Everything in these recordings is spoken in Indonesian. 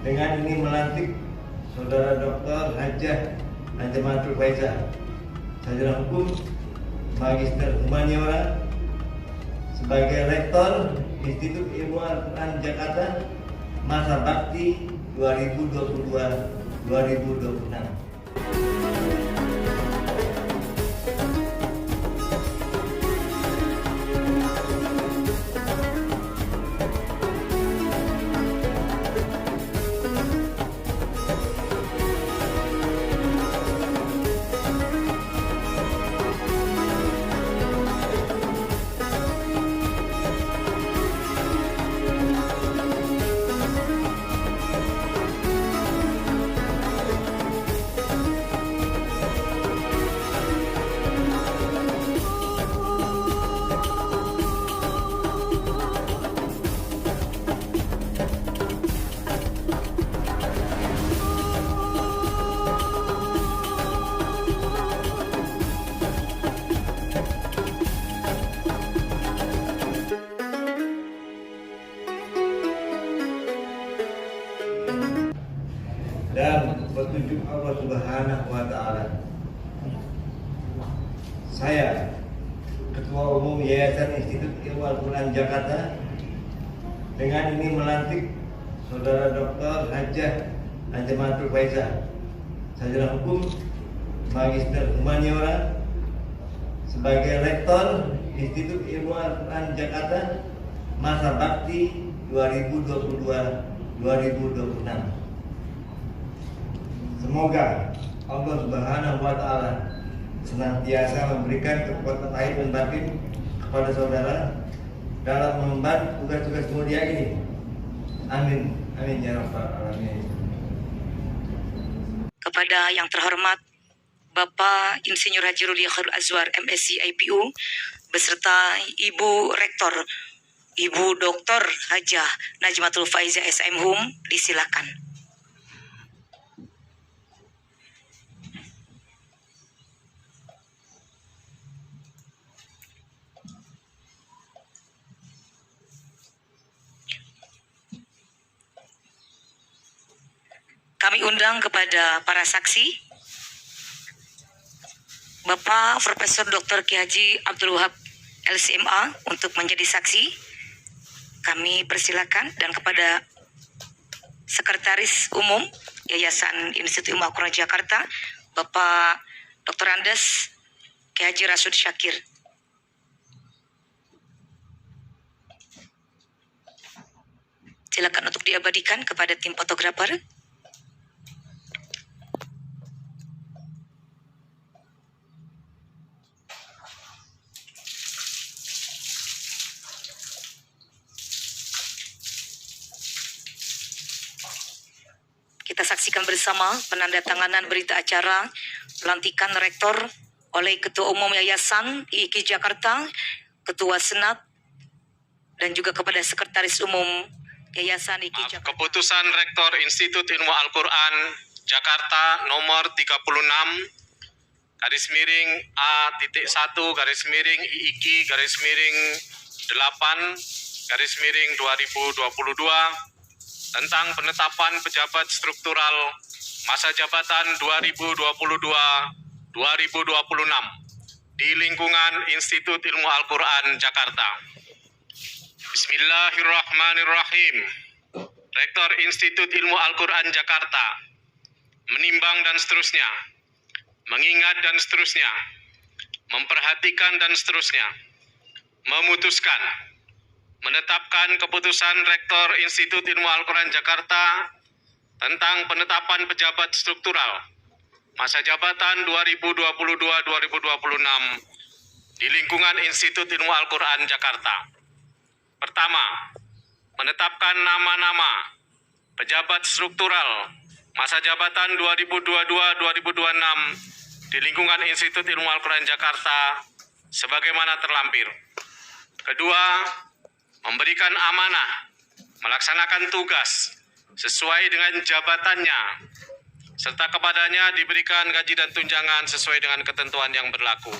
dengan ini melantik Saudara Dr. Hajah Najmatul Faizah, sarjana hukum, magister humaniora, sebagai Rektor Institut Ilmu Al-Quran Jakarta masa bakti 2022-2026. Dan petunjuk Allah Subhanahu wa Ta'ala, saya Ketua Umum Yayasan Institut Ilmu Al-Quran Jakarta dengan ini melantik Saudara Dr. Hajah Najmatul Faizah, sarjana hukum, magister humaniora, sebagai Rektor Institut Ilmu Al-Quran Jakarta masa bakti 2022-2026. Semoga Allah Subhanahu wa Ta'ala senantiasa memberikan kekuatan lahir dan batin kepada saudara dalam mengemban tugas-tugas mulia ini. Amin. Amin ya rabbal alamin. Kepada yang terhormat Bapak Insinyur Haji Rulia Khairul Azwar MSc IPU beserta Ibu Rektor Ibu Dr. Hajah Najmatul Faizah SM Hum, disilakan. Kami undang kepada para saksi Bapak Profesor Dr. Kiai Haji Abdul Wahab LCMA untuk menjadi saksi. Kami persilakan, dan kepada Sekretaris Umum Yayasan Institut Ilmu Al-Quran Jakarta Bapak Dr. Andes Kiai Haji Rasud Syakir. Silakan untuk diabadikan kepada tim fotografer. Kita saksikan bersama penandatanganan berita acara pelantikan Rektor oleh Ketua Umum Yayasan IIKI Jakarta, Ketua Senat, dan juga kepada Sekretaris Umum Yayasan IIKI Jakarta. Keputusan Rektor Institut Ilmu Al-Quran Jakarta nomor 36 garis miring A.1 garis miring IIKI garis miring 8 garis miring 2022 tentang penetapan pejabat struktural masa jabatan 2022-2026 di lingkungan Institut Ilmu Al-Quran Jakarta. Bismillahirrahmanirrahim. Rektor Institut Ilmu Al-Quran Jakarta menimbang dan seterusnya, mengingat dan seterusnya, memperhatikan dan seterusnya, memutuskan menetapkan keputusan Rektor Institut Ilmu Al-Quran Jakarta tentang penetapan pejabat struktural masa jabatan 2022-2026 di lingkungan Institut Ilmu Al-Quran Jakarta. Pertama, menetapkan nama-nama pejabat struktural masa jabatan 2022-2026 di lingkungan Institut Ilmu Al-Quran Jakarta sebagaimana terlampir. Kedua, memberikan amanah melaksanakan tugas sesuai dengan jabatannya, serta kepadanya diberikan gaji dan tunjangan sesuai dengan ketentuan yang berlaku.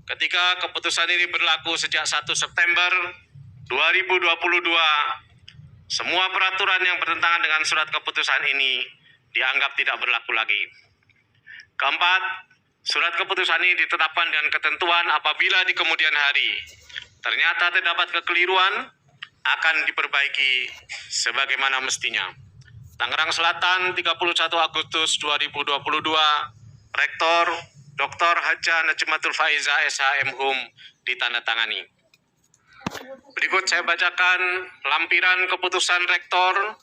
Ketika keputusan ini berlaku sejak 1 September 2022 Semua peraturan yang bertentangan dengan surat keputusan ini dianggap tidak berlaku lagi. Keempat, surat keputusan ini ditetapkan dengan ketentuan apabila di kemudian hari ternyata terdapat kekeliruan akan diperbaiki sebagaimana mestinya. Tangerang Selatan, 31 Agustus 2022, Rektor Dr. Haja Najmatul Faiza SHM ditandatangani. Berikut saya bacakan lampiran keputusan Rektor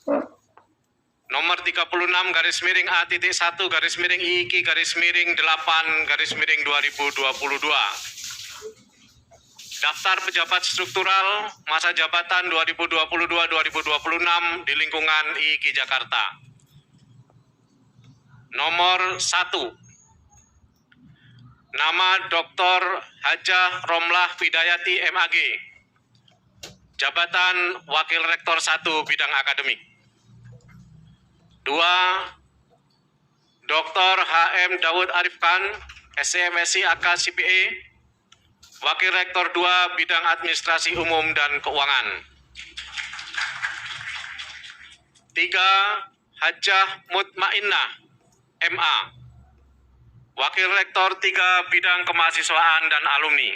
nomor 36 garis miring A.1 garis miring IIK garis miring 8 garis miring 2022. Daftar pejabat struktural masa jabatan 2022-2026 di lingkungan IIK Jakarta. Nomor 1. Nama Dr. Hajah Romlah Widayati MAG. Jabatan Wakil Rektor 1 Bidang Akademik. 2. Dr. HM Dawud Arif Khan, SCMSI AK CPA, Wakil Rektor 2 Bidang Administrasi Umum dan Keuangan. 3. Hajah Mutmainnah, MA, Wakil Rektor 3 Bidang Kemahasiswaan dan Alumni.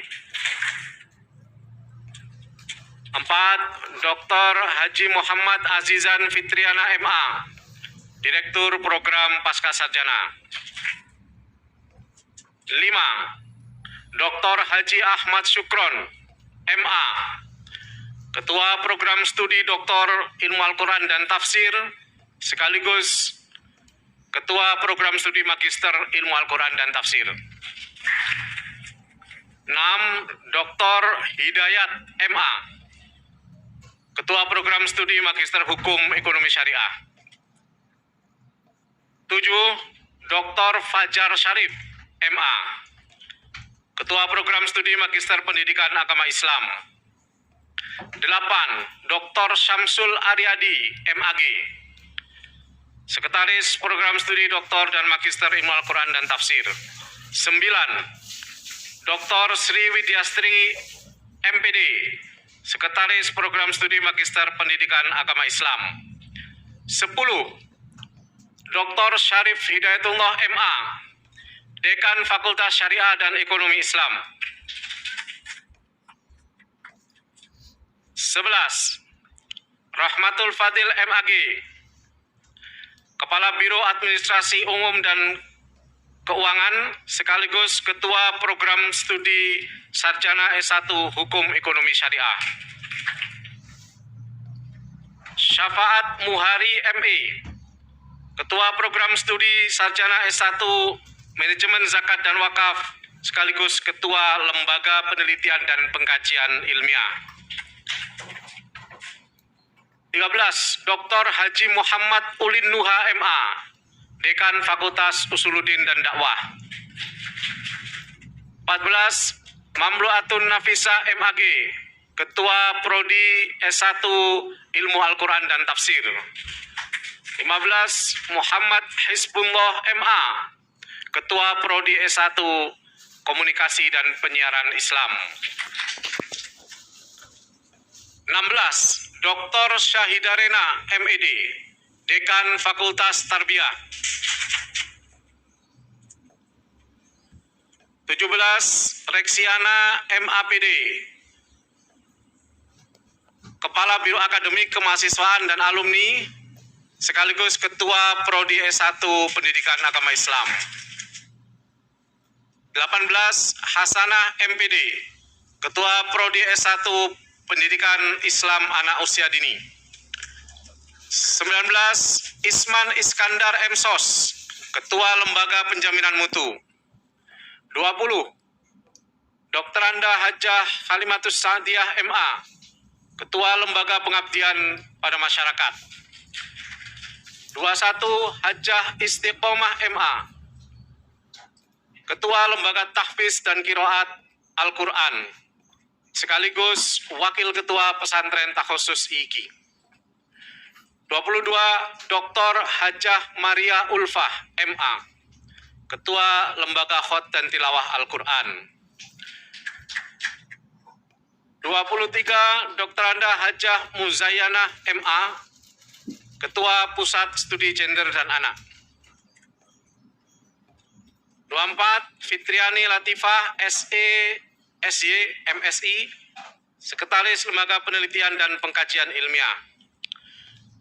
4. Dr. Haji Muhammad Azizan Fitriana MA, Direktur Program Pascasarjana. 5. Dr. Haji Ahmad Syukron, MA, Ketua Program Studi Dr. Ilmu Al-Quran dan Tafsir, sekaligus Ketua Program Studi Magister Ilmu Al-Quran dan Tafsir. 6. Dr. Hidayat MA, Ketua Program Studi Magister Hukum Ekonomi Syariah. 7. Dr. Fajar Syarif MA, Ketua Program Studi Magister Pendidikan Agama Islam. 8. Dr. Syamsul Aryadi MAG, Sekretaris Program Studi Doktor dan Magister Ilmu Al-Quran dan Tafsir. 9. Dr. Sri Widyastri MPD, Sekretaris Program Studi Magister Pendidikan Agama Islam. 10. Dr. Syarif Hidayatullah MA, Dekan Fakultas Syariah dan Ekonomi Islam. 11. Rahmatul Fadil MAG, Kepala Biro Administrasi Umum dan Keuangan sekaligus Ketua Program Studi Sarjana S1 Hukum Ekonomi Syariah. Syafaat Muhari ME, Ketua Program Studi Sarjana S1 Manajemen Zakat dan Wakaf sekaligus Ketua Lembaga Penelitian dan Pengkajian Ilmiah. 13. Dr. Haji Muhammad Ulin Nuha MA, Dekan Fakultas Usuluddin dan Dakwah. 14. Mamluatun Nafisa MAG, Ketua Prodi S1 Ilmu Al-Quran dan Tafsir. 15. Muhammad Hizbullah MA, Ketua Prodi S1 Komunikasi dan Penyiaran Islam. 16. Dr. Syahidarena MED, Dekan Fakultas Tarbiyah. 17. Reksiana MAPD, Kepala Biro Akademik Kemahasiswaan dan Alumni sekaligus Ketua Prodi S1 Pendidikan Agama Islam. 18. Hasanah MPD, Ketua Prodi S1 Pendidikan Islam Anak Usia Dini. 19. Isman Iskandar MSOS, Ketua Lembaga Penjaminan Mutu. 20. Dr. Anda Hajah Halimatus Sa'diyah MA, Ketua Lembaga Pengabdian pada Masyarakat. 21. Hajah Istiqomah MA, Ketua Lembaga Tahfiz dan Qiraat Al-Quran sekaligus Wakil Ketua Pesantren Takhusus IIKI. 22. Dr. Hajah Maria Ulfah MA, Ketua Lembaga Khot dan Tilawah Al-Quran. 23, Dr. Anda Hajah Muzayana MA, Ketua Pusat Studi Gender dan Anak. 24, Fitriani Latifah SE, SY, MSI, Sekretaris Lembaga Penelitian dan Pengkajian Ilmiah.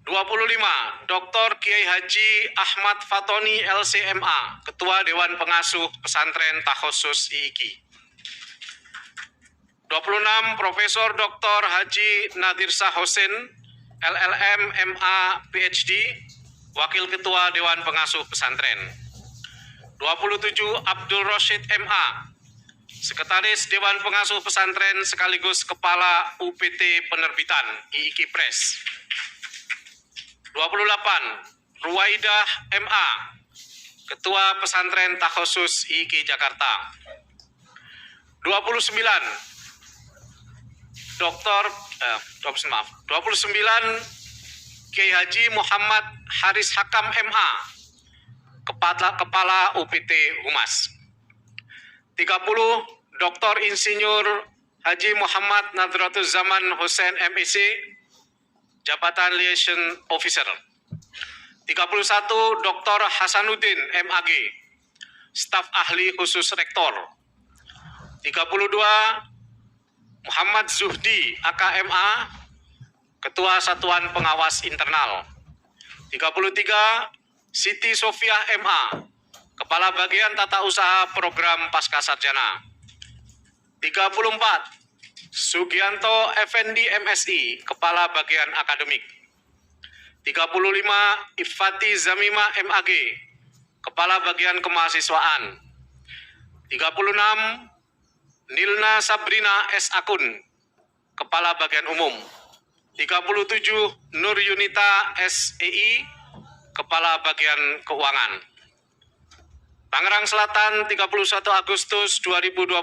25, Dr. Kiai Haji Ahmad Fatoni LCMA, Ketua Dewan Pengasuh Pesantren Takhusus IIKI. 26, Profesor Dr. Haji Nadir Shah Hussein LLM MA PhD, Wakil Ketua Dewan Pengasuh Pesantren. 27, Abdul Rashid MA, Sekretaris Dewan Pengasuh Pesantren sekaligus Kepala UPT Penerbitan IIKI Press. 28, Ruwaidah MA, Ketua Pesantren Takhusus IIKI Jakarta. 29, 29, Kiai Haji Muhammad Haris Hakam MA, Kepala UPT Humas. 30, Dr. Insinyur Haji Muhammad Nadratul Zaman Hussein MEC, Jabatan Liaison Officer. 31, Dr. Hasanuddin MAG, Staf Ahli Khusus Rektor. 32, Muhammad Zuhdi AKMA, Ketua Satuan Pengawas Internal. 33, Siti Sofiah MA, Kepala Bagian Tata Usaha Program Pascasarjana. 34, Sugianto Effendi MSI, Kepala Bagian Akademik. 35, Ifati Zamima MAG, Kepala Bagian Kemahasiswaan. 36, Nilna Sabrina S. Akun, Kepala Bagian Umum. 37, Nur Yunita SEI, Kepala Bagian Keuangan. Tangerang Selatan, 31 Agustus 2022,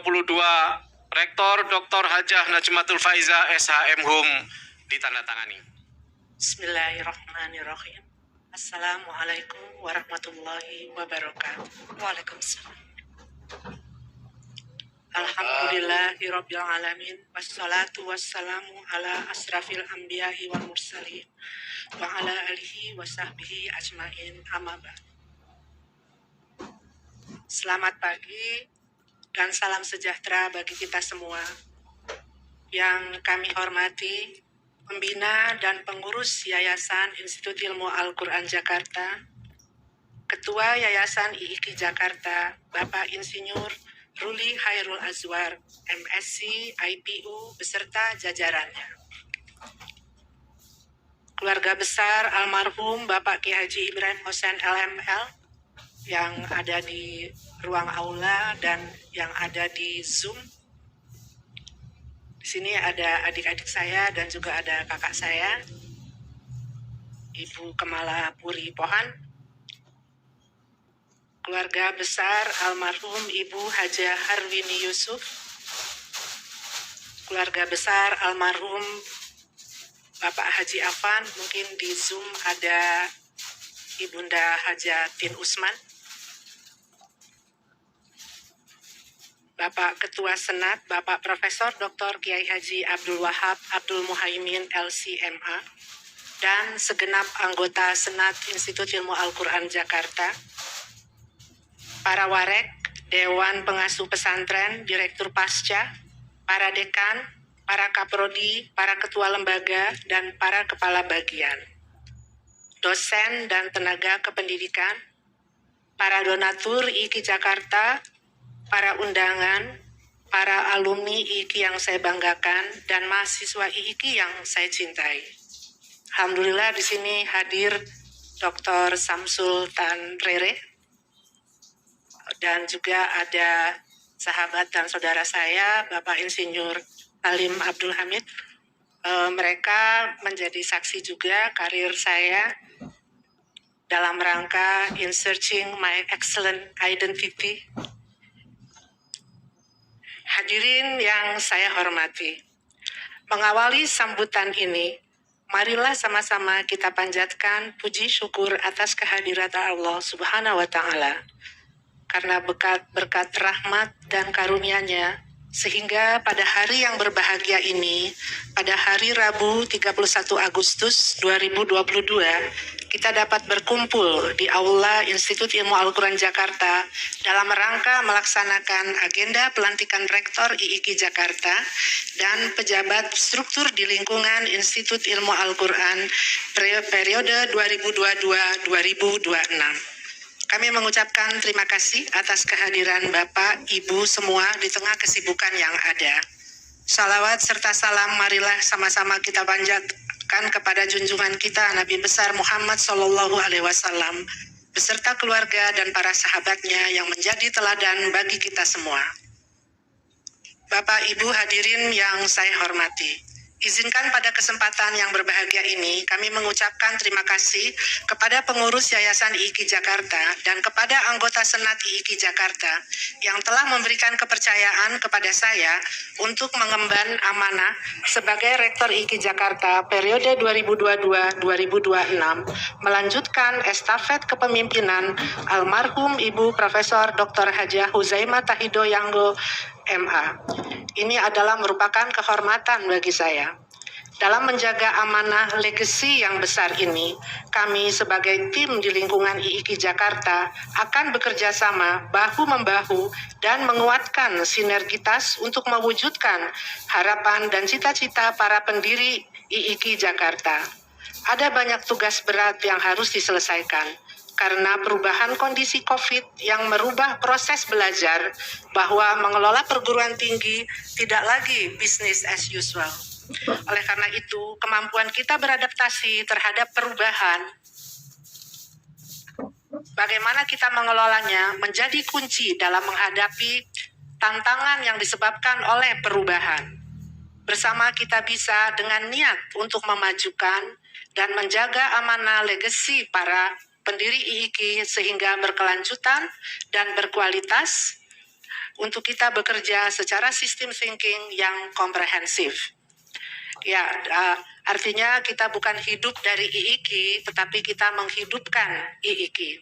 Rektor Dr. Hajah Najmatul Faiza SHM Hum ditandatangani. Bismillahirrahmanirrahim. Assalamualaikum warahmatullahi wabarakatuh. Waalaikumsalam. Alhamdulillahirabbil alamin, wassalatu wassalamu ala asrafil anbiya'i wal mursalin wa ala alihi wa sahbihi ajmain, amma ba'd. Selamat pagi dan salam sejahtera bagi kita semua. Yang kami hormati pembina dan pengurus Yayasan Institut Ilmu Al-Quran Jakarta, Ketua Yayasan IIKI Jakarta, Bapak Insinyur Ruli Hairul Azwar, MSc, IPU, beserta jajarannya. Keluarga besar almarhum Bapak Kiai Haji Ibrahim Hussein LML yang ada di ruang aula dan yang ada di Zoom. Di sini ada adik-adik saya dan juga ada kakak saya, Ibu Kemala Puri Pohan. Keluarga besar almarhum Ibu Hajah Harwini Yusuf, keluarga besar almarhum Bapak Haji Afan, mungkin di Zoom ada Ibunda Hajah Tin Usman, Bapak Ketua Senat, Bapak Profesor Dr. Kiai Haji Abdul Wahab Abdul Muhaimin LCMA, dan segenap anggota Senat Institut Ilmu Al-Quran Jakarta, para warek, Dewan Pengasuh Pesantren, Direktur Pasca, para dekan, para kaprodi, para ketua lembaga, dan para kepala bagian, dosen dan tenaga kependidikan, para donatur IIKI Jakarta, para undangan, para alumni IIKI yang saya banggakan, dan mahasiswa IIKI yang saya cintai. Alhamdulillah di sini hadir Dr. Samsul Tan Rere, dan juga ada sahabat dan saudara saya, Bapak Insinyur Alim Abdul Hamid. Mereka menjadi saksi juga karir saya dalam rangka in searching my excellent identity. Hadirin yang saya hormati, mengawali sambutan ini, marilah sama-sama kita panjatkan puji syukur atas kehadirat Allah Subhanahu wa Ta'ala. Karena berkat rahmat dan karunia-Nya, Sehingga pada hari yang berbahagia ini, pada hari Rabu 31 Agustus 2022, kita dapat berkumpul di Aula Institut Ilmu Al-Quran Jakarta dalam rangka melaksanakan agenda pelantikan Rektor IIKI Jakarta dan pejabat struktur di lingkungan Institut Ilmu Al-Quran periode 2022-2026. Kami mengucapkan terima kasih atas kehadiran Bapak, Ibu semua di tengah kesibukan yang ada. Salawat serta salam marilah sama-sama kita panjatkan kepada junjungan kita Nabi besar Muhammad SAW beserta keluarga dan para sahabatnya yang menjadi teladan bagi kita semua. Bapak, Ibu hadirin yang saya hormati. Izinkan pada kesempatan yang berbahagia ini kami mengucapkan terima kasih kepada pengurus Yayasan IIKI Jakarta dan kepada anggota Senat IIKI Jakarta yang telah memberikan kepercayaan kepada saya untuk mengemban amanah sebagai Rektor IIKI Jakarta periode 2022-2026 melanjutkan estafet kepemimpinan almarhum Ibu Profesor Dr. Hajah Huzaimah Tahido Yanggo MA. Ini adalah merupakan kehormatan bagi saya. Dalam menjaga amanah legasi yang besar ini, kami sebagai tim di lingkungan IIKI Jakarta akan bekerja sama bahu-membahu dan menguatkan sinergitas untuk mewujudkan harapan dan cita-cita para pendiri IIKI Jakarta. Ada banyak tugas berat yang harus diselesaikan. Karena perubahan kondisi COVID yang merubah proses belajar bahwa mengelola perguruan tinggi tidak lagi business as usual. Oleh karena itu, kemampuan kita beradaptasi terhadap perubahan, bagaimana kita mengelolanya menjadi kunci dalam menghadapi tantangan yang disebabkan oleh perubahan. Bersama kita bisa dengan niat untuk memajukan dan menjaga amanah legasi para pendiri IIKI sehingga berkelanjutan dan berkualitas untuk kita bekerja secara sistem thinking yang komprehensif. Ya, artinya kita bukan hidup dari IIKI, tetapi kita menghidupkan IIKI.